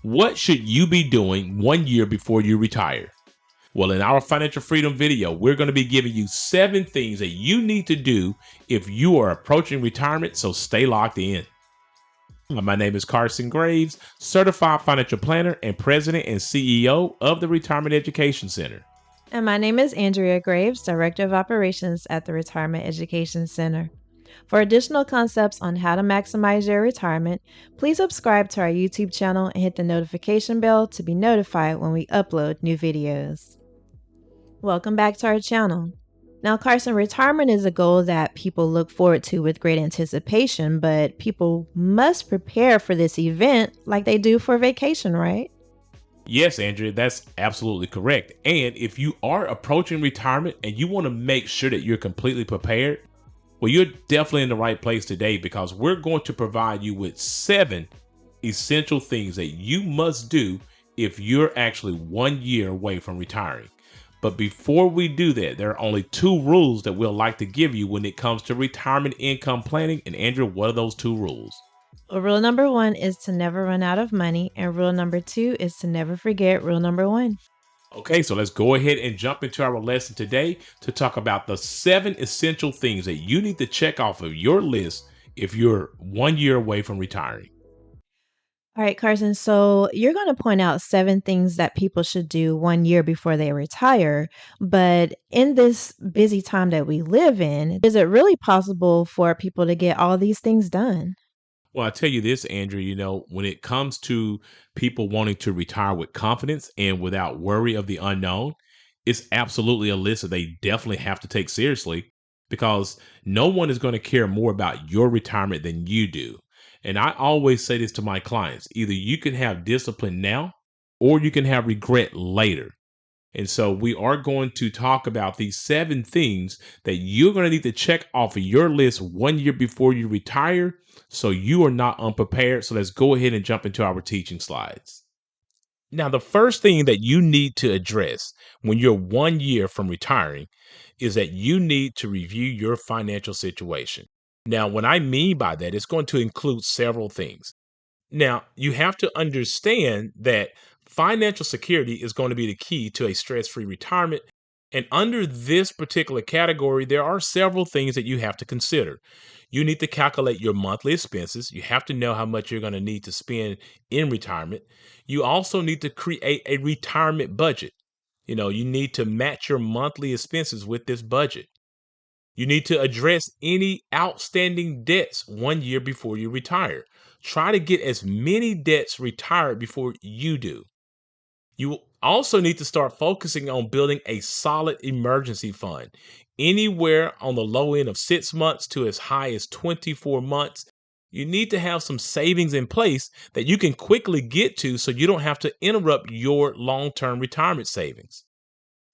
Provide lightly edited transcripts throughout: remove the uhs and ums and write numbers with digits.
What should you be doing 1 year before you retire? Well, in our financial freedom video, we're going to be giving you 7 things that you need to do if you are approaching retirement, so stay locked in. My name is Carson Graves, certified financial planner and president and CEO of the Retirement Education Center. And my name is Andrea Graves, Director of Operations at the Retirement Education Center. For additional concepts on how to maximize your retirement, please subscribe to our YouTube channel and hit the notification bell to be notified when we upload new videos. Welcome back to our channel. Now, Carson, retirement is a goal that people look forward to with great anticipation, but people must prepare for this event like they do for vacation, right? Yes, Andrea, that's absolutely correct. And if you are approaching retirement and you want to make sure that you're completely prepared, well, you're definitely in the right place today because we're going to provide you with 7 essential things that you must do if you're actually 1 year away from retiring. But before we do that, there are only 2 rules that we'll like to give you when it comes to retirement income planning. And Andrea, what are those 2 rules? Well, rule number 1 is to never run out of money, and rule number 2 is to never forget rule number 1. Okay, so let's go ahead and jump into our lesson today to talk about the 7 essential things that you need to check off of your list if you're 1 year away from retiring. All right, Carson. So you're going to point out 7 things that people should do 1 year before they retire. But in this busy time that we live in, is it really possible for people to get all these things done? Well, I tell you this, Andrew, when it comes to people wanting to retire with confidence and without worry of the unknown, it's absolutely a list that they definitely have to take seriously because no one is going to care more about your retirement than you do. And I always say this to my clients, either you can have discipline now or you can have regret later. And so we are going to talk about these 7 things that you're going to need to check off of your list 1 year before you retire so you are not unprepared. So let's go ahead and jump into our teaching slides. Now, the first thing that you need to address when you're 1 year from retiring is that you need to review your financial situation. Now, what I mean by that is going to include several things. Now, you have to understand that financial security is going to be the key to a stress-free retirement. And under this particular category, there are several things that you have to consider. You need to calculate your monthly expenses. You have to know how much you're going to need to spend in retirement. You also need to create a retirement budget. You need to match your monthly expenses with this budget. You need to address any outstanding debts 1 year before you retire. Try to get as many debts retired before you do. You also need to start focusing on building a solid emergency fund. Anywhere on the low end of 6 months to as high as 24 months, you need to have some savings in place that you can quickly get to so you don't have to interrupt your long-term retirement savings.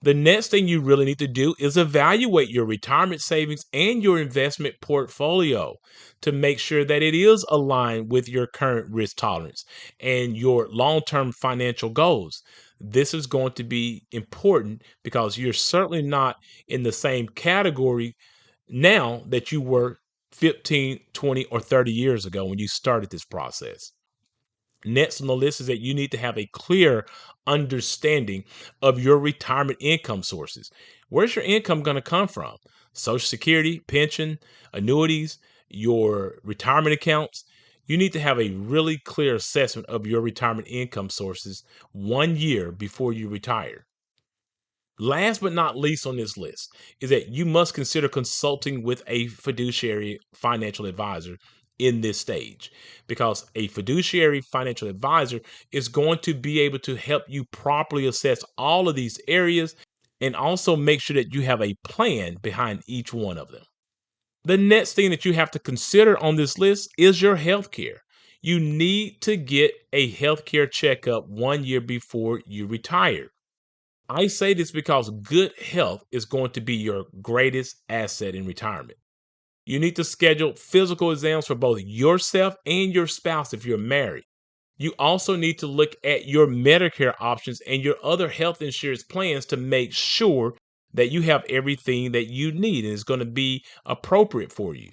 The next thing you really need to do is evaluate your retirement savings and your investment portfolio to make sure that it is aligned with your current risk tolerance and your long-term financial goals. This is going to be important because you're certainly not in the same category now that you were 15, 20, or 30 years ago when you started this process. Next on the list is that you need to have a clear understanding of your retirement income sources. Where's your income going to come from? Social Security, pension, annuities, your retirement accounts. You need to have a really clear assessment of your retirement income sources 1 year before you retire. Last but not least on this list is that you must consider consulting with a fiduciary financial advisor in this stage because a fiduciary financial advisor is going to be able to help you properly assess all of these areas and also make sure that you have a plan behind each one of them. The next thing that you have to consider on this list is your health care. You need to get a healthcare checkup 1 year before you retire. I say this because good health is going to be your greatest asset in retirement. You need to schedule physical exams for both yourself and your spouse if you're married. You also need to look at your Medicare options and your other health insurance plans to make sure that you have everything that you need and is going to be appropriate for you.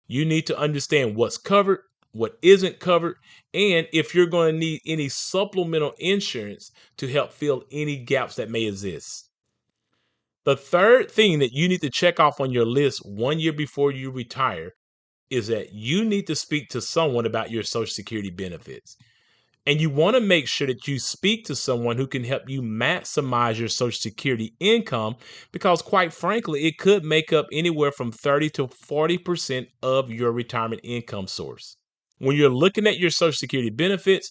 You need to understand what's covered what isn't covered, and if you're going to need any supplemental insurance to help fill any gaps that may exist. The third thing that you need to check off on your list 1 year before you retire is that you need to speak to someone about your Social Security benefits. And you want to make sure that you speak to someone who can help you maximize your Social Security income because, quite frankly, it could make up anywhere from 30 to 40% of your retirement income source. When you're looking at your Social Security benefits,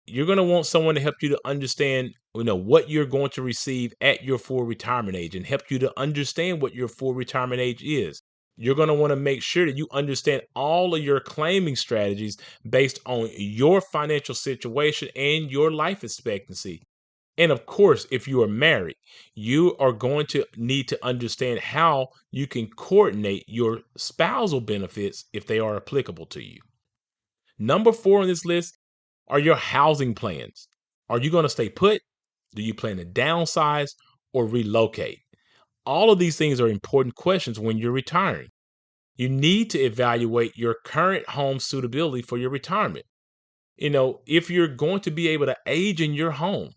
you're going to want someone to help you to understand, what you're going to receive at your full retirement age and help you to understand what your full retirement age is. You're going to want to make sure that you understand all of your claiming strategies based on your financial situation and your life expectancy. And of course, if you are married, you are going to need to understand how you can coordinate your spousal benefits if they are applicable to you. Number 4 on this list are your housing plans. Are you going to stay put? Do you plan to downsize or relocate? All of these things are important questions when you're retiring. You need to evaluate your current home suitability for your retirement. If you're going to be able to age in your home,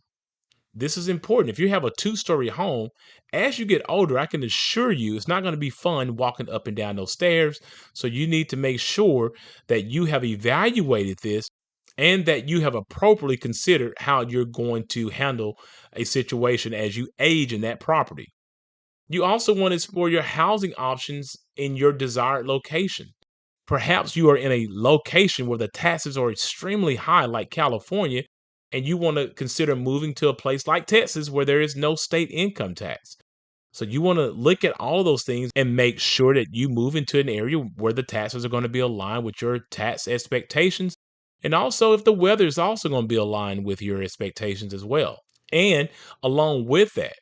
this is important. If you have a 2-story home, as you get older, I can assure you it's not going to be fun walking up and down those stairs. So you need to make sure that you have evaluated this and that you have appropriately considered how you're going to handle a situation as you age in that property. You also want to explore your housing options in your desired location. Perhaps you are in a location where the taxes are extremely high, like California, and you want to consider moving to a place like Texas where there is no state income tax. So you want to look at all of those things and make sure that you move into an area where the taxes are going to be aligned with your tax expectations. And also if the weather is also going to be aligned with your expectations as well. And along with that,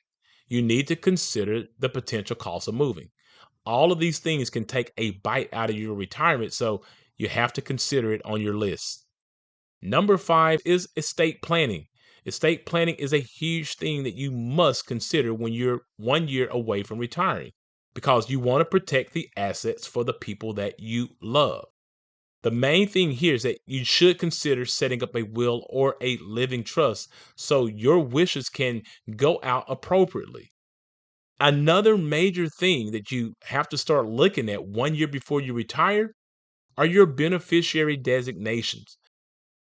you need to consider the potential cost of moving. All of these things can take a bite out of your retirement, so you have to consider it on your list. Number 5 is estate planning. Estate planning is a huge thing that you must consider when you're 1 year away from retiring because you want to protect the assets for the people that you love. The main thing here is that you should consider setting up a will or a living trust so your wishes can go out appropriately. Another major thing that you have to start looking at 1 year before you retire are your beneficiary designations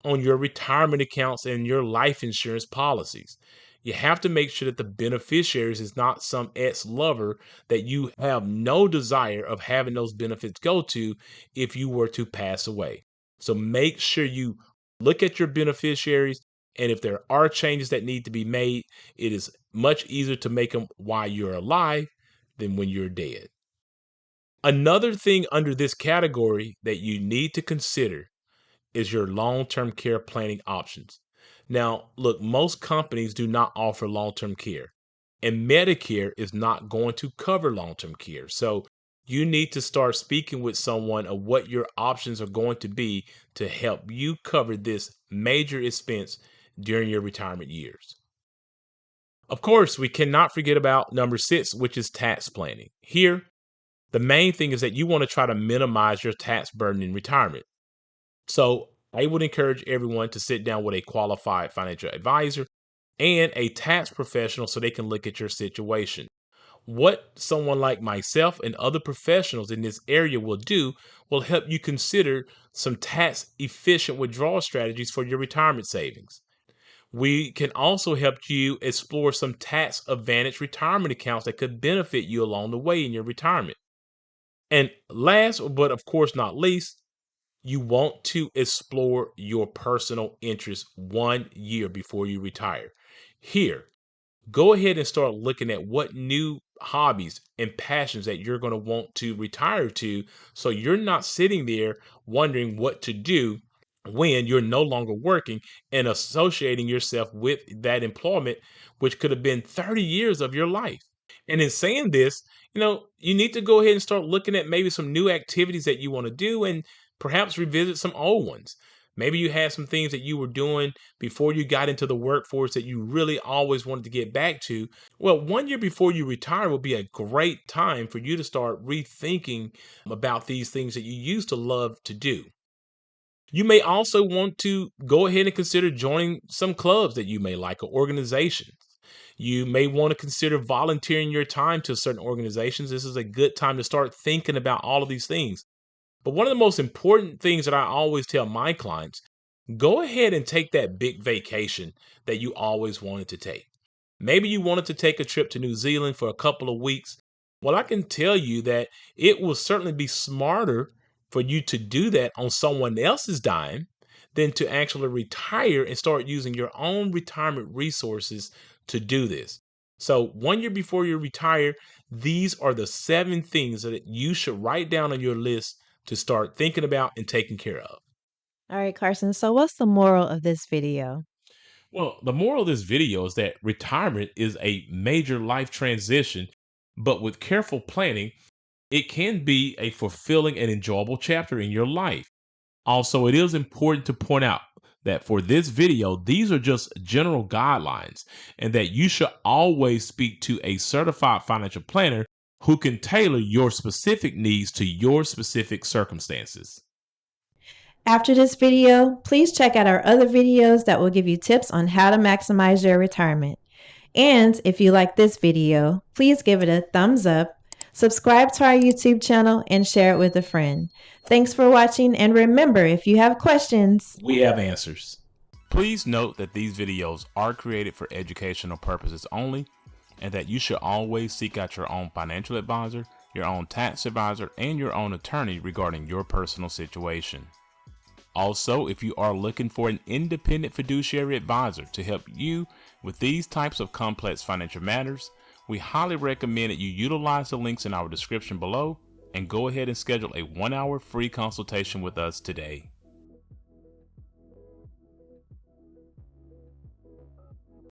on your retirement accounts and your life insurance policies. You have to make sure that the beneficiaries is not some ex-lover that you have no desire of having those benefits go to if you were to pass away. So make sure you look at your beneficiaries, and if there are changes that need to be made, it is much easier to make them while you're alive than when you're dead. Another thing under this category that you need to consider is your long-term care planning options. Now, look, most companies do not offer long-term care, and Medicare is not going to cover long-term care. So you need to start speaking with someone of what your options are going to be to help you cover this major expense during your retirement years. Of course, we cannot forget about number 6, which is tax planning. Here, the main thing is that you want to try to minimize your tax burden in retirement. So I would encourage everyone to sit down with a qualified financial advisor and a tax professional so they can look at your situation. What someone like myself and other professionals in this area will do will help you consider some tax efficient withdrawal strategies for your retirement savings. We can also help you explore some tax advantage retirement accounts that could benefit you along the way in your retirement. And last, but of course not least, you want to explore your personal interests 1 year before you retire. Here, go ahead and start looking at what new hobbies and passions that you're going to want to retire to so you're not sitting there wondering what to do when you're no longer working and associating yourself with that employment, which could have been 30 years of your life. And in saying this, you need to go ahead and start looking at maybe some new activities that you want to do and perhaps revisit some old ones. Maybe you had some things that you were doing before you got into the workforce that you really always wanted to get back to. Well, 1 year before you retire will be a great time for you to start rethinking about these things that you used to love to do. You may also want to go ahead and consider joining some clubs that you may like or organizations. You may want to consider volunteering your time to certain organizations. This is a good time to start thinking about all of these things. But one of the most important things that I always tell my clients, go ahead and take that big vacation that you always wanted to take. Maybe you wanted to take a trip to New Zealand for a couple of weeks. Well, I can tell you that it will certainly be smarter for you to do that on someone else's dime than to actually retire and start using your own retirement resources to do this. So, 1 year before you retire, these are the 7 things that you should write down on your list to start thinking about and taking care of. All right, Carson. So, what's the moral of this video? Well, the moral of this video is that retirement is a major life transition, but with careful planning, it can be a fulfilling and enjoyable chapter in your life. Also, it is important to point out that for this video, these are just general guidelines and that you should always speak to a certified financial planner who can tailor your specific needs to your specific circumstances. After this video, please check out our other videos that will give you tips on how to maximize your retirement. And if you like this video, please give it a thumbs up, subscribe to our YouTube channel, and share it with a friend. Thanks for watching, and remember, if you have questions, We have answers. Please note that these videos are created for educational purposes only, and that you should always seek out your own financial advisor, your own tax advisor, and your own attorney regarding your personal situation. Also, if you are looking for an independent fiduciary advisor to help you with these types of complex financial matters, we highly recommend that you utilize the links in our description below and go ahead and schedule a 1-hour free consultation with us today.